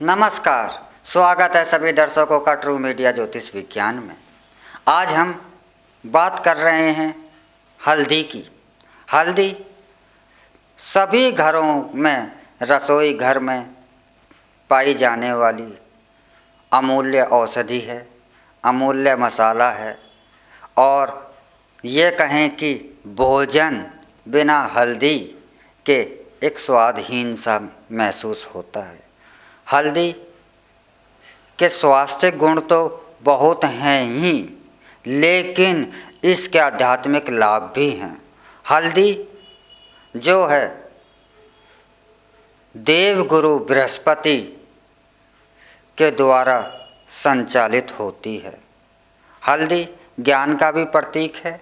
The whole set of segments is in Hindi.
नमस्कार, स्वागत है सभी दर्शकों का ट्रू मीडिया ज्योतिष विज्ञान में। आज हम बात कर रहे हैं हल्दी की। हल्दी सभी घरों में, रसोई घर में पाई जाने वाली अमूल्य औषधि है, अमूल्य मसाला है और ये कहें कि भोजन बिना हल्दी के एक स्वादहीन सा महसूस होता है। हल्दी के स्वास्थ्य गुण तो बहुत हैं ही, लेकिन इसके आध्यात्मिक लाभ भी हैं। हल्दी जो है देवगुरु बृहस्पति के द्वारा संचालित होती है। हल्दी ज्ञान का भी प्रतीक है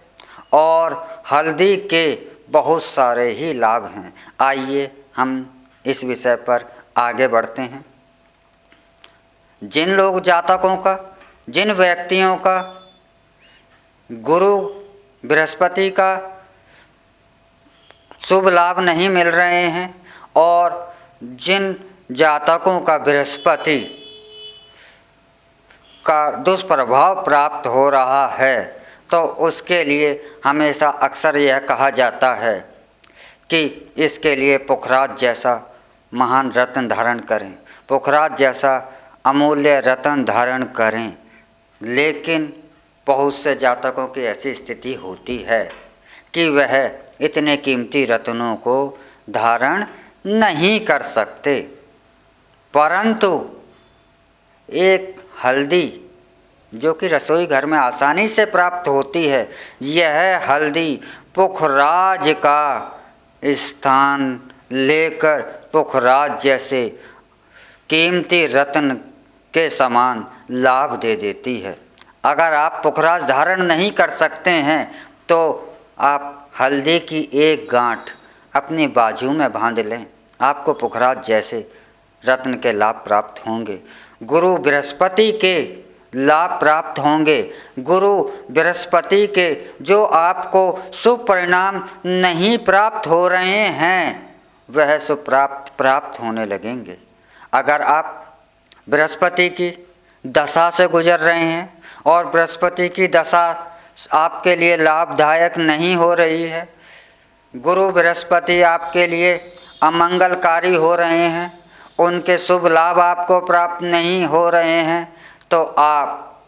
और हल्दी के बहुत सारे ही लाभ हैं। आइए हम इस विषय पर आगे बढ़ते हैं। जिन लोग जातकों का, जिन व्यक्तियों का गुरु बृहस्पति का शुभ लाभ नहीं मिल रहे हैं और जिन जातकों का बृहस्पति का दुष्प्रभाव प्राप्त हो रहा है, तो उसके लिए हमेशा अक्सर यह कहा जाता है कि इसके लिए पुखराज जैसा महान रत्न धारण करें, पुखराज जैसा अमूल्य रत्न धारण करें। लेकिन बहुत से जातकों की ऐसी स्थिति होती है कि वह इतने कीमती रत्नों को धारण नहीं कर सकते, परंतु एक हल्दी जो कि रसोई घर में आसानी से प्राप्त होती है, यह हल्दी पुखराज का स्थान लेकर पुखराज जैसे कीमती रत्न के समान लाभ दे देती है। अगर आप पुखराज धारण नहीं कर सकते हैं तो आप हल्दी की एक गांठ अपनी बाजू में बांध लें, आपको पुखराज जैसे रत्न के लाभ प्राप्त होंगे। गुरु बृहस्पति के लाभ प्राप्त होंगे। गुरु बृहस्पति के जो आपको शुभ परिणाम नहीं प्राप्त हो रहे हैं, वह शुभ प्राप्त होने लगेंगे। अगर आप बृहस्पति की दशा से गुजर रहे हैं और बृहस्पति की दशा आपके लिए लाभदायक नहीं हो रही है, गुरु बृहस्पति आपके लिए अमंगलकारी हो रहे हैं, उनके शुभ लाभ आपको प्राप्त नहीं हो रहे हैं, तो आप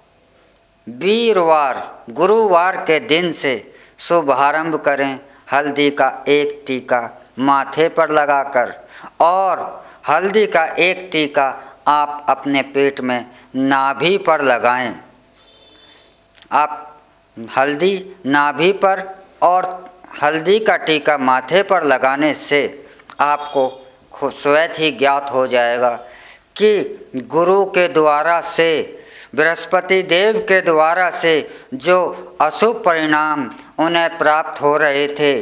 वीरवार गुरुवार के दिन से शुभारंभ करें। हल्दी का एक टीका माथे पर लगाकर और हल्दी का एक टीका आप अपने पेट में नाभि पर लगाएं। आप हल्दी नाभि पर और हल्दी का टीका माथे पर लगाने से आपको स्वयं ही ज्ञात हो जाएगा कि गुरु के द्वारा से, बृहस्पति देव के द्वारा से जो अशुभ परिणाम उन्हें प्राप्त हो रहे थे,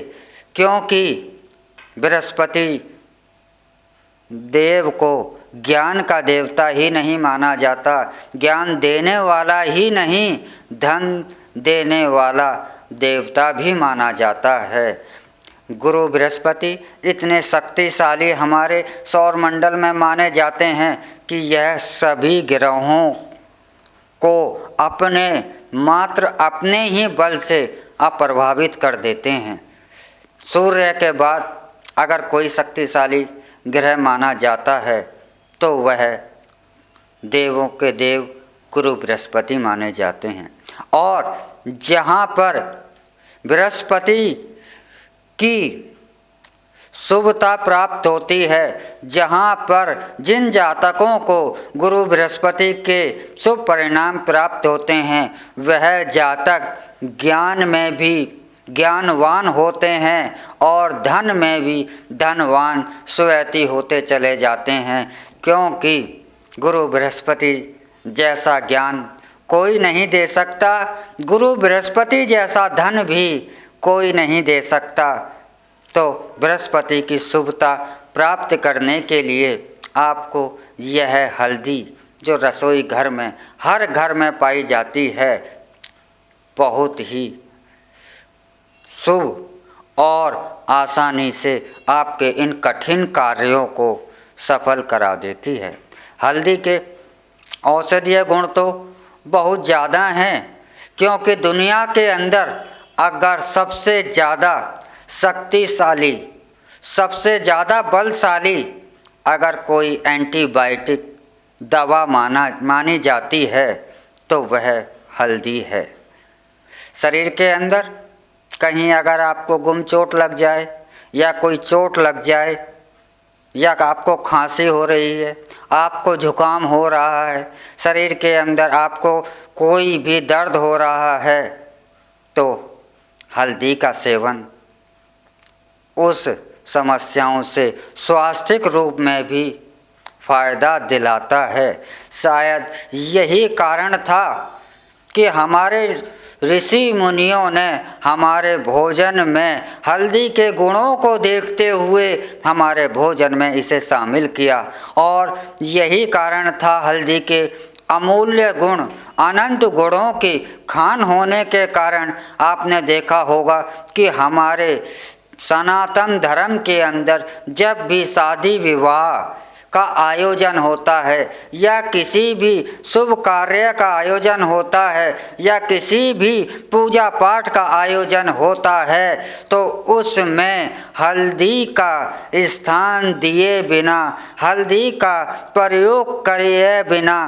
क्योंकि बृहस्पति देव को ज्ञान का देवता ही नहीं माना जाता, ज्ञान देने वाला ही नहीं, धन देने वाला देवता भी माना जाता है। गुरु बृहस्पति इतने शक्तिशाली हमारे सौरमंडल में माने जाते हैं कि यह सभी ग्रहों को मात्र अपने ही बल से अप्रभावित कर देते हैं। सूर्य के बाद अगर कोई शक्तिशाली ग्रह माना जाता है तो वह देवों के देव गुरु बृहस्पति माने जाते हैं। और जहाँ पर बृहस्पति की शुभता प्राप्त होती है, जहाँ पर जिन जातकों को गुरु बृहस्पति के शुभ परिणाम प्राप्त होते हैं, वह जातक ज्ञान में भी ज्ञानवान होते हैं और धन में भी धनवान स्वयं होते चले जाते हैं, क्योंकि गुरु बृहस्पति जैसा ज्ञान कोई नहीं दे सकता, गुरु बृहस्पति जैसा धन भी कोई नहीं दे सकता। तो बृहस्पति की शुभता प्राप्त करने के लिए आपको यह हल्दी जो रसोई घर में, हर घर में पाई जाती है, बहुत ही शुभ और आसानी से आपके इन कठिन कार्यों को सफल करा देती है। हल्दी के औषधीय गुण तो बहुत ज़्यादा हैं, क्योंकि दुनिया के अंदर अगर सबसे ज़्यादा शक्तिशाली, सबसे ज़्यादा बलशाली अगर कोई एंटीबायोटिक दवा मानी जाती है तो वह हल्दी है। शरीर के अंदर कहीं अगर आपको गुम चोट लग जाए या कोई चोट लग जाए या आपको खांसी हो रही है, आपको जुकाम हो रहा है, शरीर के अंदर आपको कोई भी दर्द हो रहा है, तो हल्दी का सेवन उस समस्याओं से स्वास्थ्यिक रूप में भी फ़ायदा दिलाता है। शायद यही कारण था कि हमारे ऋषि मुनियों ने हमारे भोजन में हल्दी के गुणों को देखते हुए हमारे भोजन में इसे शामिल किया, और यही कारण था हल्दी के अमूल्य गुण, अनंत गुणों की खान होने के कारण आपने देखा होगा कि हमारे सनातन धर्म के अंदर जब भी शादी विवाह का आयोजन होता है या किसी भी शुभ कार्य का आयोजन होता है या किसी भी पूजा पाठ का आयोजन होता है, तो उसमें हल्दी का स्थान दिए बिना, हल्दी का प्रयोग किए बिना,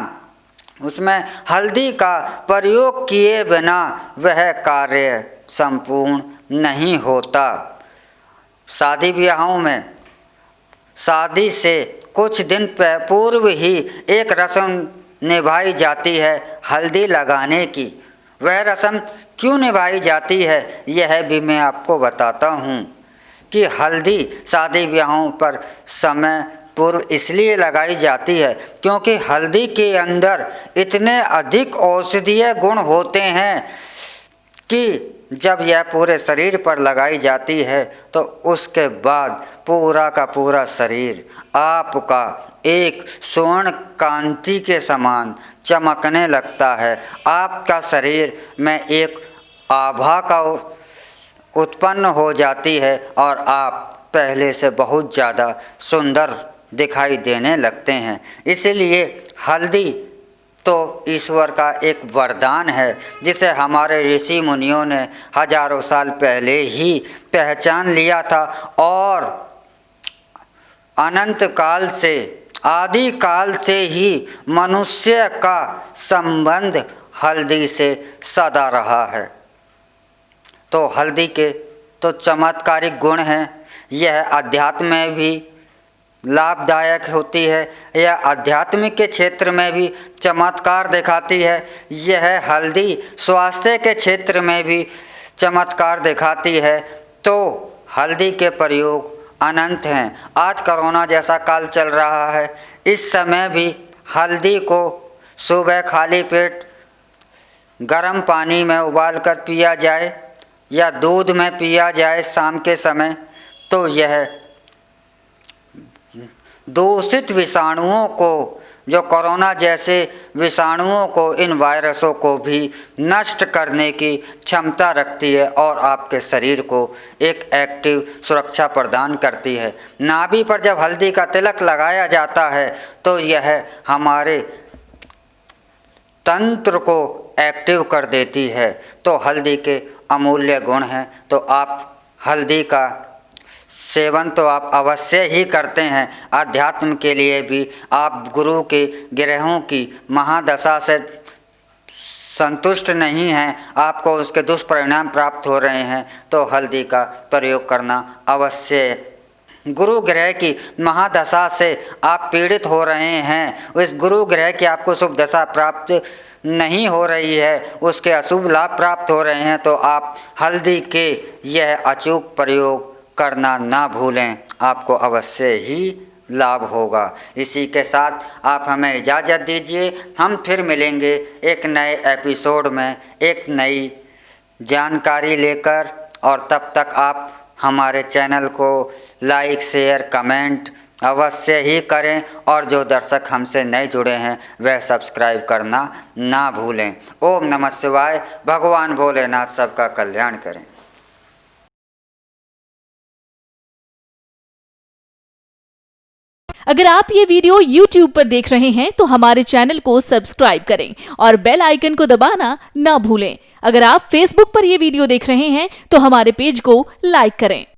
उसमें हल्दी का प्रयोग किए बिना वह कार्य संपूर्ण नहीं होता। शादी ब्याहों में शादी से कुछ दिन पूर्व ही एक रस्म निभाई जाती है हल्दी लगाने की। वह रस्म क्यों निभाई जाती है यह भी मैं आपको बताता हूँ कि हल्दी शादी ब्याहों पर समय पूर्व इसलिए लगाई जाती है क्योंकि हल्दी के अंदर इतने अधिक औषधीय गुण होते हैं कि जब यह पूरे शरीर पर लगाई जाती है तो उसके बाद पूरा का पूरा शरीर आपका एक स्वर्ण कांति के समान चमकने लगता है। आपका शरीर में एक आभा का उत्पन्न हो जाती है और आप पहले से बहुत ज़्यादा सुंदर दिखाई देने लगते हैं। इसलिए हल्दी तो ईश्वर का एक वरदान है जिसे हमारे ऋषि मुनियों ने हजारों साल पहले ही पहचान लिया था, और अनंत काल से, आदि काल से ही मनुष्य का संबंध हल्दी से सदा रहा है। तो हल्दी के तो चमत्कारिक गुण हैं। यह अध्यात्म में भी लाभदायक होती है, यह आध्यात्मिक के क्षेत्र में भी चमत्कार दिखाती है। यह हल्दी स्वास्थ्य के क्षेत्र में भी चमत्कार दिखाती है। तो हल्दी के प्रयोग अनंत हैं। आज कोरोना जैसा काल चल रहा है, इस समय भी हल्दी को सुबह खाली पेट गर्म पानी में उबाल कर पिया जाए या दूध में पिया जाए शाम के समय, तो यह दूषित विषाणुओं को, जो कोरोना जैसे विषाणुओं को, इन वायरसों को भी नष्ट करने की क्षमता रखती है और आपके शरीर को एक एक्टिव सुरक्षा प्रदान करती है। नाभि पर जब हल्दी का तिलक लगाया जाता है तो यह हमारे तंत्र को एक्टिव कर देती है। तो हल्दी के अमूल्य गुण हैं। तो आप हल्दी का सेवन तो आप अवश्य ही करते हैं। अध्यात्म के लिए भी आप गुरु के ग्रहों की महादशा से संतुष्ट नहीं हैं, आपको उसके दुष्परिणाम प्राप्त हो रहे हैं, तो हल्दी का प्रयोग करना अवश्य। गुरु ग्रह की महादशा से आप पीड़ित हो रहे हैं, उस गुरु ग्रह की आपको शुभ दशा प्राप्त नहीं हो रही है, उसके अशुभ लाभ प्राप्त हो रहे हैं, तो आप हल्दी के यह अचूक प्रयोग करना ना भूलें, आपको अवश्य ही लाभ होगा। इसी के साथ आप हमें इजाज़त दीजिए। हम फिर मिलेंगे एक नए एपिसोड में एक नई जानकारी लेकर, और तब तक आप हमारे चैनल को लाइक शेयर कमेंट अवश्य ही करें, और जो दर्शक हमसे नए जुड़े हैं वह सब्सक्राइब करना ना भूलें। ओम नमः शिवाय। भगवान भोलेनाथ सबका कल्याण करें। अगर आप ये वीडियो YouTube पर देख रहे हैं तो हमारे चैनल को सब्सक्राइब करें और बेल आइकन को दबाना ना भूलें। अगर आप Facebook पर ये वीडियो देख रहे हैं तो हमारे पेज को लाइक करें।